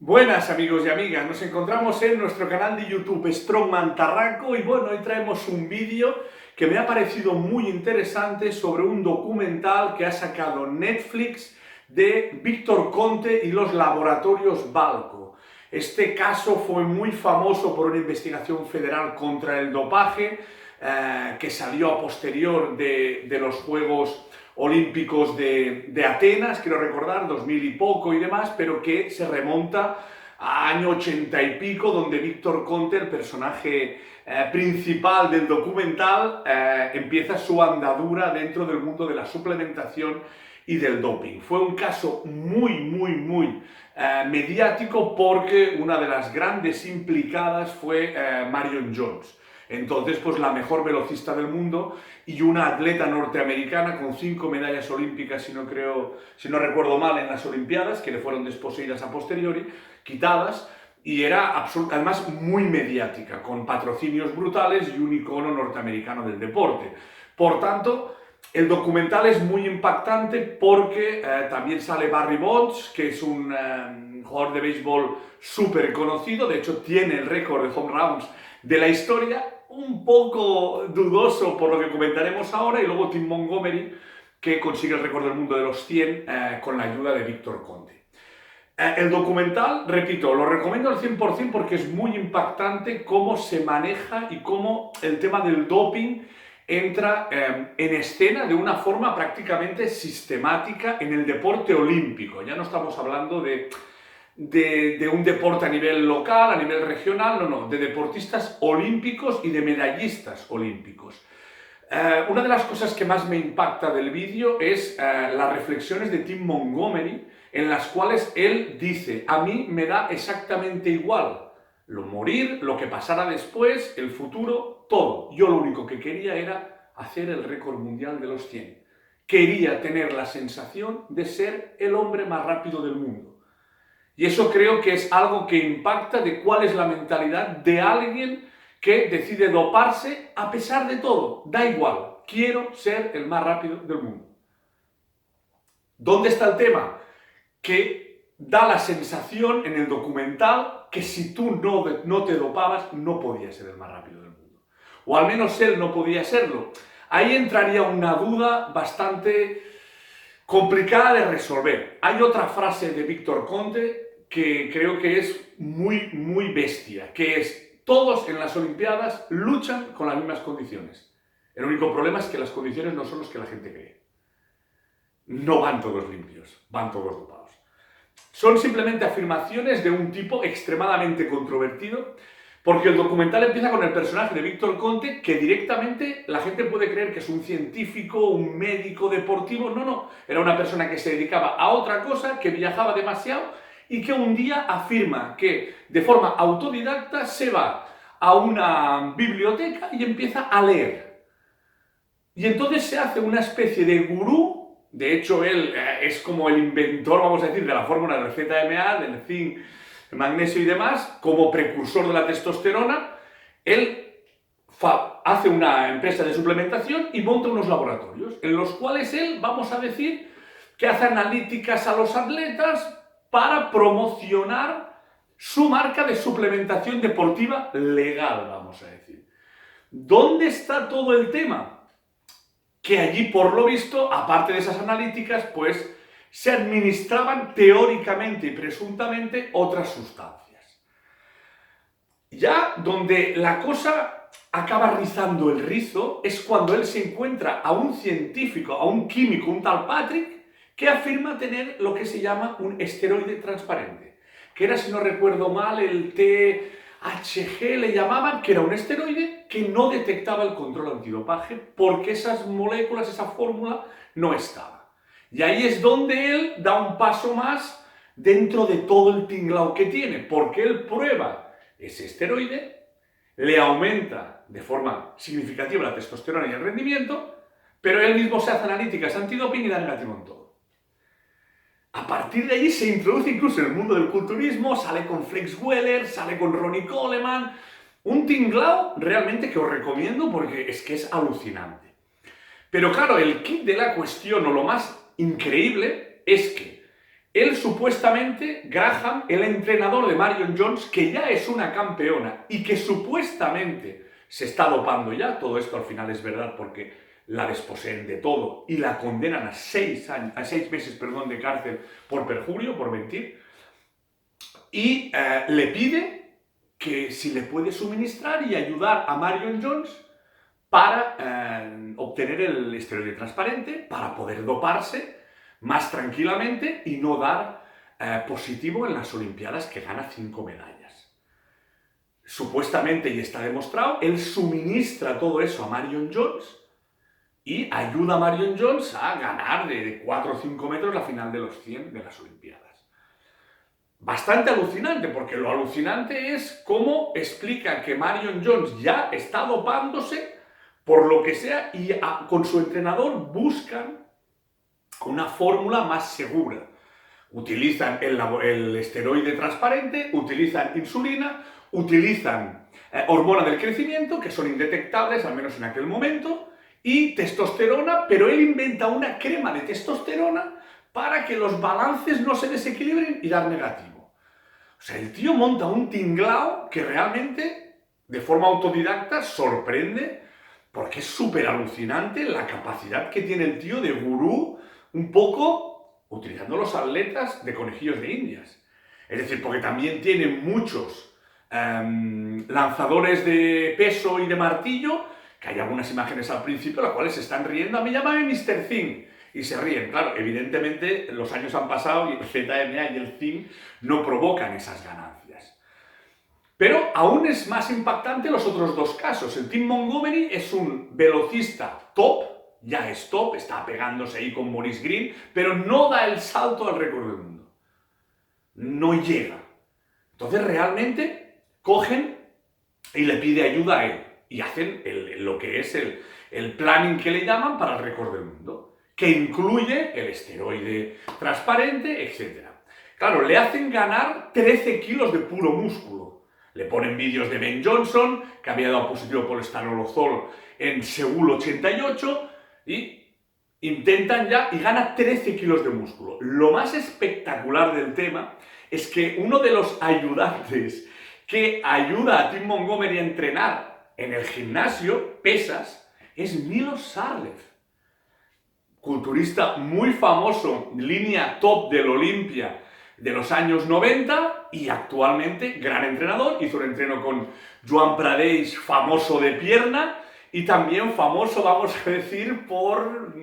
Buenas amigos y amigas, nos encontramos en nuestro canal de YouTube Strongman Tarraco y bueno, hoy traemos un vídeo que me ha parecido muy interesante sobre un documental que ha sacado Netflix de Víctor Conte y los laboratorios Balco. Este caso fue muy famoso por una investigación federal contra el dopaje que salió a posterior de los Juegos Olímpicos de Atenas, quiero recordar, 2000 y poco y demás, pero que se remonta a año 80 y pico, donde Víctor Conte, el personaje principal del documental, empieza su andadura dentro del mundo de la suplementación y del doping. Fue un caso muy mediático porque una de las grandes implicadas fue Marion Jones. Entonces, pues la mejor velocista del mundo y una atleta norteamericana con 5 medallas olímpicas, si no recuerdo mal, en las Olimpiadas, que le fueron desposeídas a posteriori, quitadas, y era además muy mediática, con patrocinios brutales y un icono norteamericano del deporte. Por tanto, el documental es muy impactante porque también sale Barry Bonds, que es un jugador de béisbol súper conocido, de hecho tiene el récord de home runs de la historia, un poco dudoso por lo que comentaremos ahora, y luego Tim Montgomery, que consigue el récord del mundo de los 100 con la ayuda de Víctor Conte. El documental, repito, lo recomiendo al 100% porque es muy impactante cómo se maneja y cómo el tema del doping entra en escena de una forma prácticamente sistemática en el deporte olímpico. Ya no estamos hablando de un deporte a nivel local, a nivel regional, no, de deportistas olímpicos y de medallistas olímpicos. Una de las cosas que más me impacta del vídeo es las reflexiones de Tim Montgomery, en las cuales él dice: a mí me da exactamente igual lo morir, lo que pasara después, el futuro, todo. Yo lo único que quería era hacer el récord mundial de los 100. Quería tener la sensación de ser el hombre más rápido del mundo. Y eso creo que es algo que impacta de cuál es la mentalidad de alguien que decide doparse a pesar de todo. Da igual, quiero ser el más rápido del mundo. ¿Dónde está el tema? Que da la sensación en el documental que si tú no te dopabas, no podías ser el más rápido del mundo. O al menos él no podía serlo. Ahí entraría una duda bastante complicada de resolver. Hay otra frase de Víctor Conte que creo que es muy bestia, que es: todos en las Olimpiadas luchan con las mismas condiciones. El único problema es que las condiciones no son las que la gente cree. No van todos limpios, van todos dopados. Son simplemente afirmaciones de un tipo extremadamente controvertido, porque el documental empieza con el personaje de Víctor Conte, que directamente la gente puede creer que es un científico, un médico deportivo. No, era una persona que se dedicaba a otra cosa, que viajaba demasiado y que un día afirma que de forma autodidacta se va a una biblioteca y empieza a leer. Y entonces se hace una especie de gurú. De hecho, él es como el inventor, vamos a decir, de la fórmula del ZMA, del zinc, el magnesio y demás, como precursor de la testosterona. Él hace una empresa de suplementación y monta unos laboratorios en los cuales él, vamos a decir, que hace analíticas a los atletas para promocionar su marca de suplementación deportiva legal, vamos a decir. ¿Dónde está todo el tema? Que allí, por lo visto, aparte de esas analíticas, pues se administraban teóricamente y presuntamente otras sustancias. Ya donde la cosa acaba rizando el rizo es cuando él se encuentra a un científico, a un químico, un tal Patrick, que afirma tener lo que se llama un esteroide transparente, que era, si no recuerdo mal, el THG le llamaban, que era un esteroide que no detectaba el control antidopaje porque esas moléculas, esa fórmula, no estaba. Y ahí es donde él da un paso más dentro de todo el tinglao que tiene, porque él prueba ese esteroide, le aumenta de forma significativa la testosterona y el rendimiento, pero él mismo se hace analíticas antidoping y da negativo en todo. A partir de ahí se introduce incluso en el mundo del culturismo, sale con Flex Wheeler, sale con Ronnie Coleman, un tinglao realmente que os recomiendo porque es que es alucinante. Pero claro, el kit de la cuestión, o lo más increíble, es que él supuestamente, Graham, el entrenador de Marion Jones, que ya es una campeona y que supuestamente se está dopando ya, todo esto al final es verdad porque la desposeen de todo y la condenan a 6 meses de cárcel por perjurio, por mentir, y le pide que si le puede suministrar y ayudar a Marion Jones para obtener el esteroide transparente, para poder doparse más tranquilamente y no dar positivo en las Olimpiadas, que gana 5 medallas. Supuestamente, y está demostrado, él suministra todo eso a Marion Jones y ayuda a Marion Jones a ganar de 4 o 5 metros la final de los 100 de las Olimpiadas. Bastante alucinante, porque lo alucinante es cómo explica que Marion Jones ya está dopándose por lo que sea y con su entrenador buscan una fórmula más segura. Utilizan el esteroide transparente, utilizan insulina, utilizan hormona del crecimiento, que son indetectables, al menos en aquel momento, y testosterona, pero él inventa una crema de testosterona para que los balances no se desequilibren y dar negativo. O sea, el tío monta un tinglao que realmente, de forma autodidacta, sorprende, porque es súper alucinante la capacidad que tiene el tío de gurú, un poco utilizando los atletas de conejillos de indias. Es decir, porque también tiene muchos lanzadores de peso y de martillo, que hay algunas imágenes al principio, las cuales se están riendo, a mí llámame Mr. Thing, y se ríen. Claro, evidentemente los años han pasado y el ZMA y el Thing no provocan esas ganancias. Pero aún es más impactante los otros dos casos. El Tim Montgomery es un velocista top, ya es top, está pegándose ahí con Maurice Green, pero no da el salto al récord del mundo. No llega. Entonces realmente cogen y le pide ayuda a él y hacen lo que es el planning que le llaman para el récord del mundo, que incluye el esteroide transparente, etc. Claro, le hacen ganar 13 kilos de puro músculo. Le ponen vídeos de Ben Johnson, que había dado positivo por el estanolozol en Seúl 88, y intentan ya, y gana 13 kilos de músculo. Lo más espectacular del tema es que uno de los ayudantes que ayuda a Tim Montgomery a entrenar en el gimnasio, pesas, es Milos Sarlev, culturista muy famoso, línea top del Olimpia de los años 90 y actualmente gran entrenador. Hizo un entreno con Joan Pradeix, famoso de pierna, y también famoso, vamos a decir, por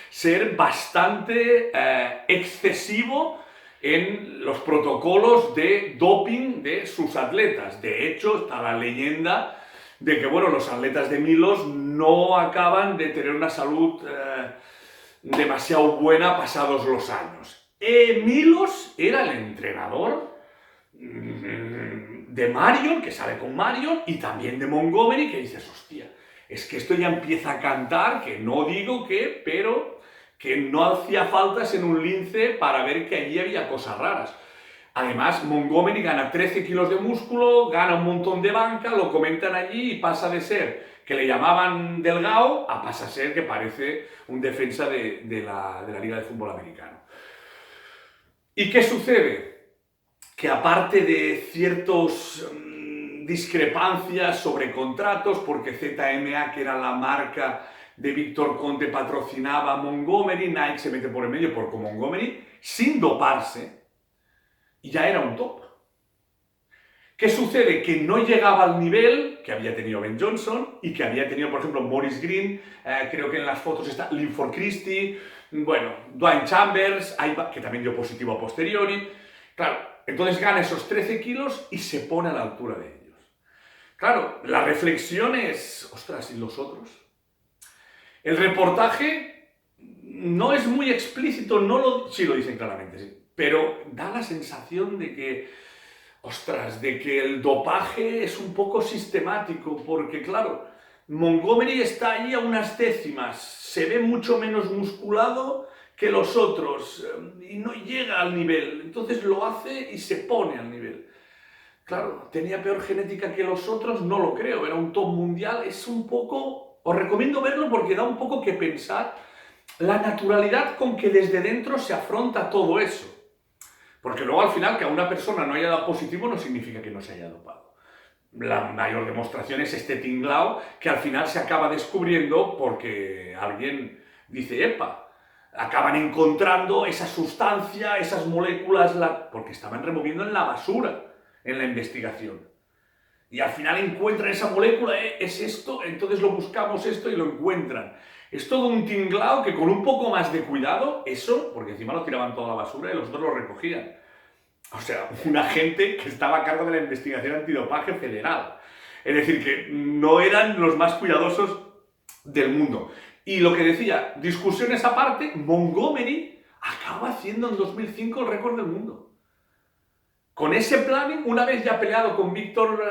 ser bastante excesivo en los protocolos de doping de sus atletas. De hecho, está la leyenda de que, bueno, los atletas de Milos no acaban de tener una salud demasiado buena pasados los años. Milos era el entrenador de Marion, que sale con Marion, y también de Montgomery, que dices, hostia, es que esto ya empieza a cantar, que no digo que, pero que no hacía faltas en un lince para ver que allí había cosas raras. Además, Montgomery gana 13 kilos de músculo, gana un montón de banca, lo comentan allí y pasa de ser que le llamaban delgado a pasa a ser que parece un defensa de la Liga de Fútbol Americano. ¿Y qué sucede? Que aparte de ciertas discrepancias sobre contratos, porque ZMA, que era la marca de Víctor Conte, patrocinaba a Montgomery, Nike se mete por el medio porque Montgomery, sin doparse, ya era un top. ¿Qué sucede? Que no llegaba al nivel que había tenido Ben Johnson y que había tenido, por ejemplo, Maurice Green, creo que en las fotos está Linford Christie, bueno, Dwayne Chambers, que también dio positivo a posteriori. Claro, entonces gana esos 13 kilos y se pone a la altura de ellos. Claro, la reflexión es, ostras, ¿y los otros? El reportaje no es muy explícito, sí lo dicen claramente, sí, pero da la sensación de que, ostras, de que el dopaje es un poco sistemático, porque claro, Montgomery está ahí a unas décimas, se ve mucho menos musculado que los otros y no llega al nivel, entonces lo hace y se pone al nivel. Claro, tenía peor genética que los otros, no lo creo, era un top mundial, es un poco, os recomiendo verlo porque da un poco que pensar la naturalidad con que desde dentro se afronta todo eso. Porque luego al final que a una persona no haya dado positivo no significa que no se haya dopado. La mayor demostración es este tinglao que al final se acaba descubriendo porque alguien dice, epa, acaban encontrando esa sustancia, esas moléculas, porque estaban removiendo en la basura en la investigación. Y al final encuentran esa molécula, es esto, entonces lo buscamos esto y lo encuentran. Es todo un tinglao que con un poco más de cuidado, eso, porque encima lo tiraban toda la basura y los otros lo recogían. O sea, un agente que estaba a cargo de la investigación antidopaje federal. Es decir, que no eran los más cuidadosos del mundo. Y lo que decía, discusiones aparte, Montgomery acaba haciendo en 2005 el récord del mundo. Con ese planning, una vez ya peleado con Víctor,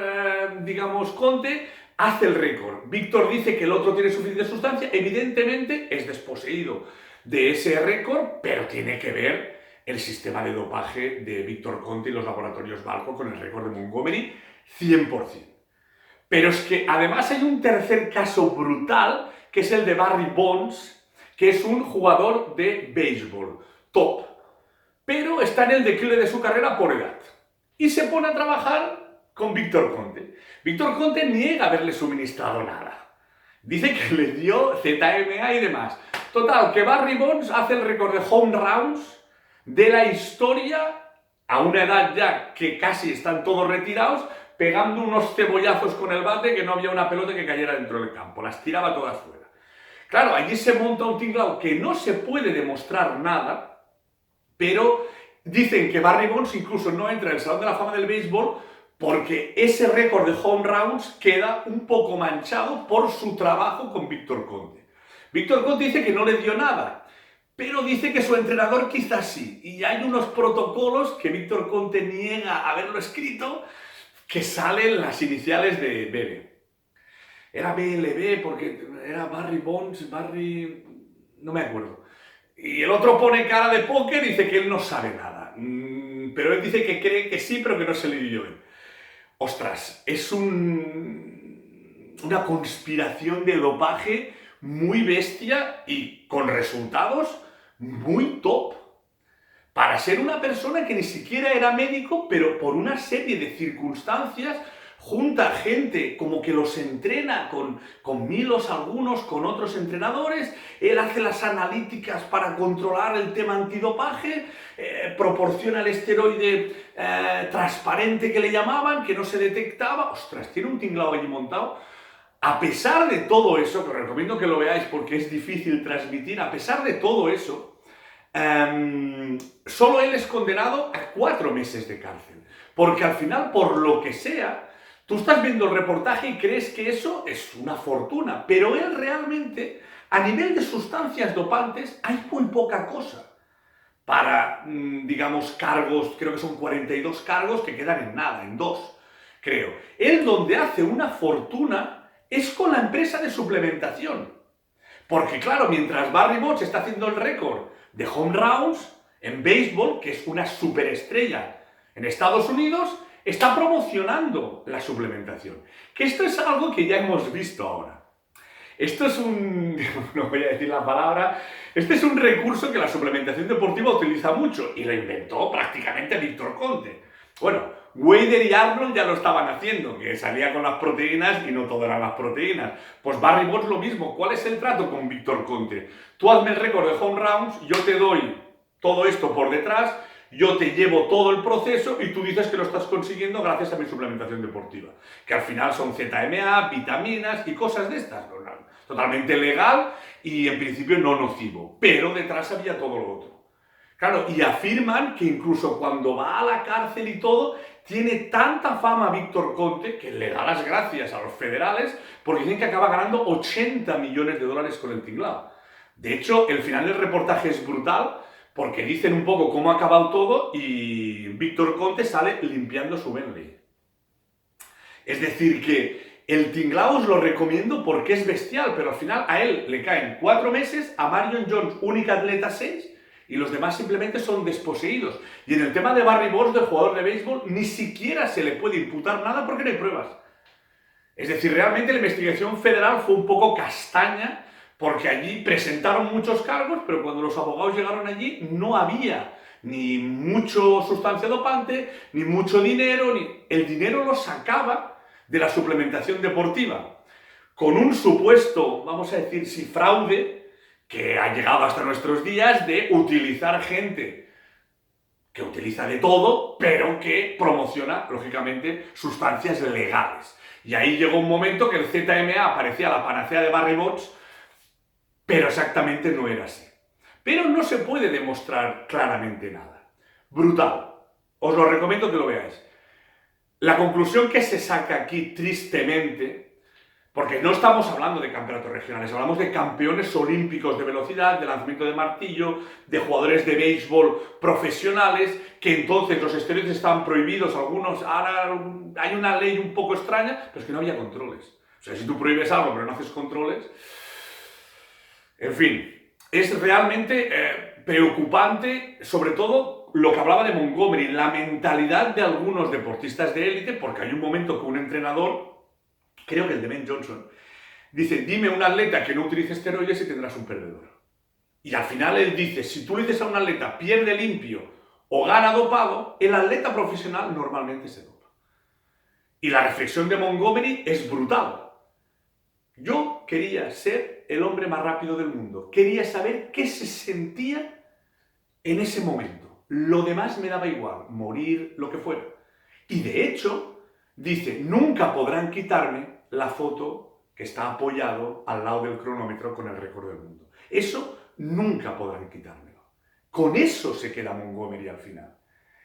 digamos, Conte, hace el récord. Víctor dice que el otro tiene suficiente sustancia, evidentemente es desposeído de ese récord, pero tiene que ver el sistema de dopaje de Víctor Conte y los laboratorios Balco con el récord de Montgomery, 100%. Pero es que además hay un tercer caso brutal, que es el de Barry Bonds, que es un jugador de béisbol, top, pero está en el declive de su carrera por edad. Y se pone a trabajar con Víctor Conte. Víctor Conte niega haberle suministrado nada. Dice que le dio ZMA y demás. Total, que Barry Bonds hace el récord de home runs de la historia a una edad ya que casi están todos retirados, pegando unos cebollazos con el bate que no había una pelota que cayera dentro del campo. Las tiraba todas fuera. Claro, allí se monta un tinglao que no se puede demostrar nada, pero dicen que Barry Bonds incluso no entra en el Salón de la Fama del Béisbol porque ese récord de home runs queda un poco manchado por su trabajo con Víctor Conte. Víctor Conte dice que no le dio nada, pero dice que su entrenador quizás sí. Y hay unos protocolos que Víctor Conte niega haberlo escrito, que salen las iniciales de BB. Era BLB porque era Barry Bonds, Barry... no me acuerdo. Y el otro pone cara de póker y dice que él no sabe nada. Pero él dice que cree que sí, pero que no se le dio bien. Ostras, es una conspiración de dopaje muy bestia y con resultados muy top. Para ser una persona que ni siquiera era médico, pero por una serie de circunstancias junta gente como que los entrena con Milos algunos, con otros entrenadores, él hace las analíticas para controlar el tema antidopaje, proporciona el esteroide transparente que le llamaban, que no se detectaba. Ostras, tiene un tinglao allí montado. A pesar de todo eso, que os recomiendo que lo veáis porque es difícil transmitir, a pesar de todo eso, solo él es condenado a 4 meses de cárcel. Porque al final, por lo que sea, tú estás viendo el reportaje y crees que eso es una fortuna, pero él realmente, a nivel de sustancias dopantes, hay muy poca cosa. Para, digamos, cargos, creo que son 42 cargos que quedan en nada, en 2, creo. Él donde hace una fortuna es con la empresa de suplementación. Porque claro, mientras Barry Bonds está haciendo el récord de home runs en béisbol, que es una superestrella en Estados Unidos, está promocionando la suplementación. Que esto es algo que ya hemos visto ahora. Esto es no voy a decir la palabra, este es un recurso que la suplementación deportiva utiliza mucho y lo inventó prácticamente Víctor Conte. Bueno, Wader y Arnold ya lo estaban haciendo, que salía con las proteínas y no todo eran las proteínas. Pues Barry Bonds lo mismo. ¿Cuál es el trato con Víctor Conte? Tú hazme el récord de home runs, yo te doy todo esto por detrás, yo te llevo todo el proceso y tú dices que lo estás consiguiendo gracias a mi suplementación deportiva. Que al final son ZMA, vitaminas y cosas de estas. Totalmente legal y en principio no nocivo. Pero detrás había todo lo otro. Claro, y afirman que incluso cuando va a la cárcel y todo, tiene tanta fama Víctor Conte que le da las gracias a los federales porque dicen que acaba ganando 80 millones de dólares con el tinglao. De hecho, el final del reportaje es brutal porque dicen un poco cómo ha acabado todo y Víctor Conte sale limpiando su Bentley. Es decir que el tinglao os lo recomiendo porque es bestial, pero al final a él le caen 4 meses, a Marion Jones, única atleta, 6, y los demás simplemente son desposeídos. Y en el tema de Barry Bonds, del jugador de béisbol, ni siquiera se le puede imputar nada porque no hay pruebas. Es decir, realmente la investigación federal fue un poco castaña porque allí presentaron muchos cargos, pero cuando los abogados llegaron allí no había ni mucho sustancia dopante, ni mucho dinero, el dinero lo sacaba de la suplementación deportiva, con un supuesto, vamos a decir, si fraude, que ha llegado hasta nuestros días, de utilizar gente que utiliza de todo, pero que promociona, lógicamente, sustancias legales. Y ahí llegó un momento que el ZMA parecía la panacea de Barry Bonds, pero exactamente no era así. Pero no se puede demostrar claramente nada. Brutal. Os lo recomiendo que lo veáis. La conclusión que se saca aquí, tristemente, porque no estamos hablando de campeonatos regionales, hablamos de campeones olímpicos de velocidad, de lanzamiento de martillo, de jugadores de béisbol profesionales, que entonces los esteroides estaban prohibidos, algunos, ahora hay una ley un poco extraña, pero es que no había controles. O sea, si tú prohíbes algo pero no haces controles... En fin, es realmente preocupante, sobre todo lo que hablaba de Montgomery, la mentalidad de algunos deportistas de élite, porque hay un momento que un entrenador, creo que el de Ben Johnson, dice, dime un atleta que no utilice esteroides y tendrás un perdedor. Y al final él dice, si tú le dices a un atleta pierde limpio o gana dopado, el atleta profesional normalmente se dopa. Y la reflexión de Montgomery es brutal. Yo quería ser el hombre más rápido del mundo. Quería saber qué se sentía en ese momento. Lo demás me daba igual, morir, lo que fuera. Y de hecho, dice, nunca podrán quitarme la foto que está apoyado al lado del cronómetro con el récord del mundo. Eso nunca podrán quitármelo. Con eso se queda Montgomery al final.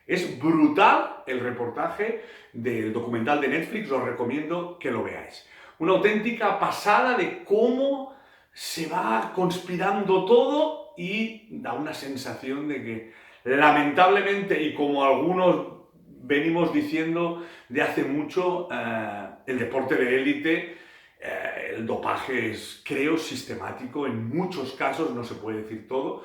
Es brutal el reportaje del documental de Netflix, os recomiendo que lo veáis. Una auténtica pasada de cómo se va conspirando todo y da una sensación de que, lamentablemente, y como algunos venimos diciendo de hace mucho, el deporte de élite, el dopaje es, creo, sistemático, en muchos casos, no se puede decir todo,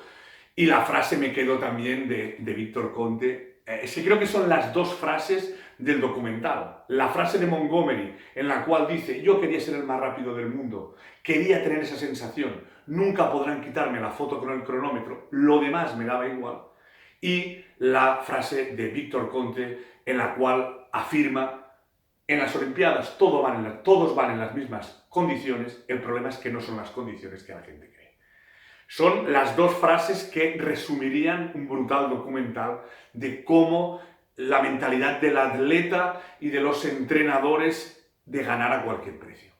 y la frase me quedó también de Víctor Conte. Sí, creo que son las dos frases del documental. La frase de Montgomery, en la cual dice, yo quería ser el más rápido del mundo, quería tener esa sensación, nunca podrán quitarme la foto con el cronómetro, lo demás me daba igual. Y la frase de Víctor Conte, en la cual afirma, en las Olimpiadas todos van en las mismas condiciones, el problema es que no son las condiciones que la gente cree. Son las dos frases que resumirían un brutal documental de cómo la mentalidad del atleta y de los entrenadores de ganar a cualquier precio.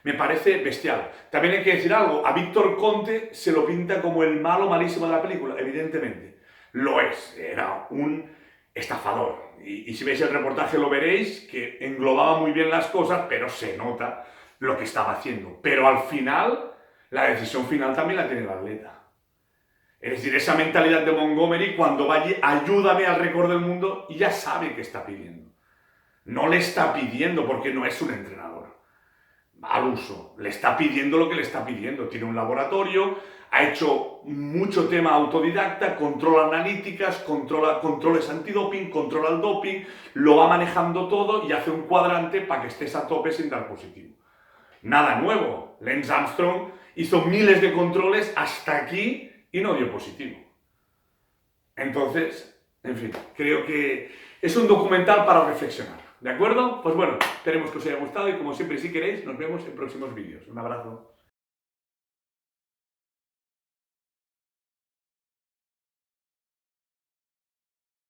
Me parece bestial. También hay que decir algo, a Víctor Conte se lo pinta como el malo malísimo de la película, evidentemente. Lo es, era un estafador. Y si veis el reportaje lo veréis, que englobaba muy bien las cosas, pero se nota lo que estaba haciendo. Pero al final... la decisión final también la tiene el atleta. Es decir, esa mentalidad de Montgomery, cuando vaya, ayúdame al récord del mundo, ya sabe qué está pidiendo. No le está pidiendo porque no es un entrenador al uso. Le está pidiendo lo que le está pidiendo. Tiene un laboratorio, ha hecho mucho tema autodidacta, controla analíticas, controles antidoping, controla el doping, lo va manejando todo y hace un cuadrante para que estés a tope sin dar positivo. Nada nuevo. Lance Armstrong hizo miles de controles hasta aquí y no dio positivo. Entonces, en fin, creo que es un documental para reflexionar. ¿De acuerdo? Pues bueno, esperemos que os haya gustado y como siempre, si queréis, nos vemos en próximos vídeos. Un abrazo.